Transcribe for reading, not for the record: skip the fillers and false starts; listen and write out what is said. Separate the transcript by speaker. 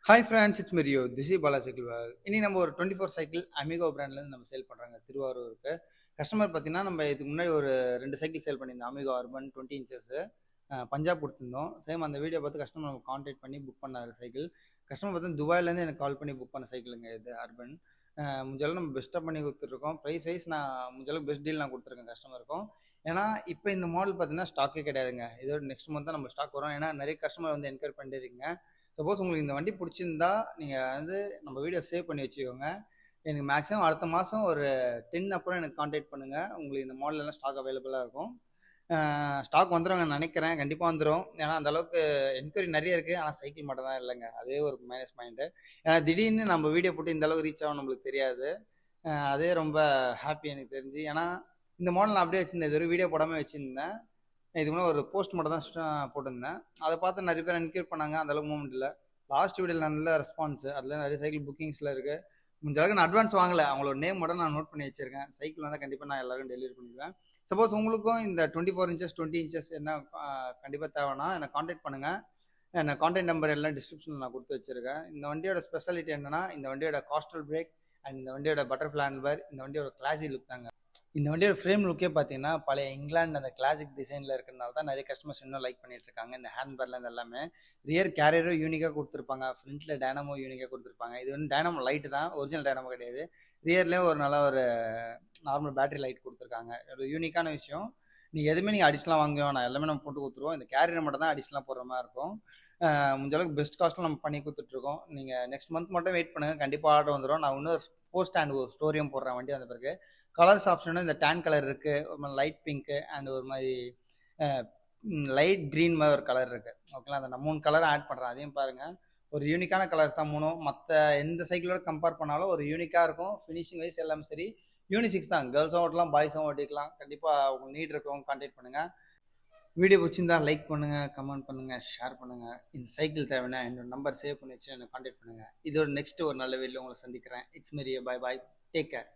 Speaker 1: Hi friends, it's Mario. This is Bala cycle world. இனி நம்ம ஒரு 24 சைக்கிள் அமிகோ பிராண்ட்லேருந்து நம்ம சேல் பண்ணுறாங்க திருவாரூருக்கு. கஸ்டமர் பார்த்தீங்கன்னா, நம்ம இதுக்கு முன்னாடி ஒரு 2 சைக்கிள் சேல் பண்ணியிருந்தோம். அமிகோ அர்பன் 20 இன்ச்சஸ் பஞ்சாப் கொடுத்துருந்தோம். சேம் அந்த வீடியோ பார்த்து கஸ்டமர் நம்ம கான்டாக்ட் பண்ணி புக் பண்ணார் சைக்கிள். கஸ்டமர் பார்த்தீங்கன்னா துபாயிலேருந்து எனக்கு கால் பண்ணி புக் பண்ண சைக்கிளுங்க இது அர்பன். முடிஞ்சளவு நம்ம பெஸ்ட்டாக பண்ணி கொடுத்துட்ருக்கோம். ப்ரைஸ் வைஸ் நான் முடிஞ்சளவுக்கு பெஸ்ட் டீல் நான் கொடுத்துருக்கேன் கஸ்டமருக்கும். ஏன்னா இப்போ இந்த மாடல் பார்த்தீங்கன்னா ஸ்டாக்கே கிடையாதுங்க. இதோட நெக்ஸ்ட் மந்த் தான் நம்ம ஸ்டாக் வரும். ஏன்னா நிறைய கஸ்டமர் வந்து என்கொயரி பண்ணிருக்கீங்க. சப்போஸ் உங்களுக்கு இந்த வண்டி பிடிச்சிருந்தா நீங்கள் வந்து நம்ம வீடியோ சேவ் பண்ணி வச்சுக்கோங்க. எனக்கு மேக்ஸிமம் அடுத்த மாதம் ஒரு 10 அப்புறம் எனக்கு கான்டாக்ட் பண்ணுங்கள். உங்களுக்கு இந்த மாடலெல்லாம் ஸ்டாக் அவைலபிளாக இருக்கும். ஸ்டாக் வந்துடும் நினைக்கிறேன். கண்டிப்பாக வந்துடும். ஏன்னா அந்தளவுக்கு என்கொயரி நிறைய இருக்குது. ஆனால் சைக்கிள் மட்டும் தான் இல்லைங்க. அதே ஒரு மைனஸ் பாயிண்ட்டு. ஏன்னா திடீர்னு நம்ம வீடியோ போட்டு இந்த அளவுக்கு ரீச் ஆகும் நம்மளுக்கு தெரியாது. அதே ரொம்ப ஹாப்பி எனக்கு தெரிஞ்சு. ஏன்னா இந்த மாடல் நான் அப்படியே வச்சுருந்தேன். இது ஒரு வீடியோ போடாமல் வச்சுருந்தேன். இதுக்கு முன்னாடி ஒரு போஸ்ட் மட்டும் தான் போட்டிருந்தேன். அதை பார்த்து நிறைய பேர் என்கொயரி பண்ணாங்க. அந்தளவுக்கு மூவ்மெண்ட் இல்லை. லாஸ்ட் வீடியோவில் நல்ல ரெஸ்பான்ஸு. அதில் நிறைய சைக்கிள் புக்கிங்ஸில் இருக்குது. முடிஞ்ச அளவுக்கு நான் அட்வான்ஸ் வாங்கலை. அவங்களோட நேம் மட்டும் நான் நோட் பண்ணி வச்சுருக்கேன். சைக்கிள் வந்தால் கண்டிப்பாக நான் எல்லாருக்கும் டெலிவரி பண்ணிடுவேன். சப்போஸ் உங்களுக்கும் இந்த 24 இன்ச்சஸ் 20 இன்ச்சஸ் என்ன கண்டிப்பாக தேவைன்னா என்னை காண்டாக்ட் பண்ணுங்கள். நான் காண்டாக்ட் நம்பர் எல்லாம் டிஸ்கிரிப்ஷனில் நான் கொடுத்து வச்சுருக்கேன். இந்த வண்டியோட ஸ்பெஷாலிட்டி என்னென்னா, இந்த வண்டியோட காஸ்டல் பிரேக் அண்ட் இந்த வண்டியோட பட்டர்ஃப்ளை ஹேண்ட்பார், இந்த வண்டியோட கிளாசி லுக் தாங்க. இந்த வண்டியோட ஃப்ரேம் லுக்கே பார்த்தீங்கன்னா பழைய இங்கிலாந்து அந்த கிளாசிக் டிசைனில் இருக்கிறதுனால தான் நிறைய கஸ்டமர்ஸ் இன்னும் லைக் பண்ணிட்டு இருக்காங்க. இந்த ஹேண்ட்பார்லேருந்து எல்லாமே ரியர் கேரியரும் யூனிக்காக கொடுத்துருப்பாங்க. ஃப்ரண்ட்டில் டைனமோ யூனிக்காக கொடுத்துருப்பாங்க. இது வந்து டைனமோ லைட்டு தான், ஒரிஜினல் டைனமோ கிடையாது. ரியர்லேயும் ஒரு நல்ல ஒரு நார்மல் பேட்டரி லைட் கொடுத்துருக்காங்க. ஒரு யூனிக்கான விஷயம். நீங்கள் எதுவுமே நீங்கள் அடிஷனலாக வாங்க வேணாம். எல்லாமே நம்ம போட்டு கொடுத்துருவோம். இந்த கேரியர் மட்டும் தான் அடிஷனலாக போடுற மாதிரி இருக்கும். முடிஞ்ச அளவுக்கு பெஸ்ட் காஸ்ட்டில் நம்ம பண்ணி கொடுத்துட்ருக்கோம். நீங்கள் நெக்ஸ்ட் மந்த் மட்டும் வெயிட் பண்ணுங்கள். கண்டிப்பாக ஆர்டர் வந்துடும். நான் இன்னொரு போஸ்ட் அண்ட் ஒரு ஸ்டோரியும் போடுறேன் வண்டி வந்த பிறகு. கலர்ஸ் ஆப்ஷனும் இந்த டேன் கலர் இருக்குது, ஒரு மாதிரி லைட் பிங்க்கு அண்ட் ஒரு மாதிரி லைட் க்ரீன் மாதிரி ஒரு கலர் இருக்குது. ஓகேங்களா, அந்த 3 கலர் ஆட் பண்ணுறேன். அதையும் பாருங்கள். ஒரு யூனிக்கான கலர்ஸ் தான் 3. மற்ற எந்த சைக்கிளோட கம்பேர் பண்ணாலும் ஒரு யூனிக்காக இருக்கும். ஃபினிஷிங் வைஸ் எல்லாமே சரி. யூனிசிக்ஸ் தான். கேர்ள்ஸும் ஓட்டலாம், பாய்ஸும் ஓட்டிக்கலாம். கண்டிப்பாக உங்களுக்கு நீட் இருக்கவங்க கான்டாக்ட் பண்ணுங்கள். வீடியோ பிடிச்சிருந்தா லைக் பண்ணுங்கள், கமெண்ட் பண்ணுங்கள், ஷேர் பண்ணுங்கள். இந்த சைக்கிள் தேவைன்னா என்னோட நம்பர் சேவ் பண்ணி வச்சு என்னை கான்டாக்ட் பண்ணுங்கள். இதோட நெக்ஸ்ட் ஒரு நல்ல வீடியோவில் உங்களை சந்திக்கிறேன். இட்ஸ் மெரிய. Bye bye. Take care.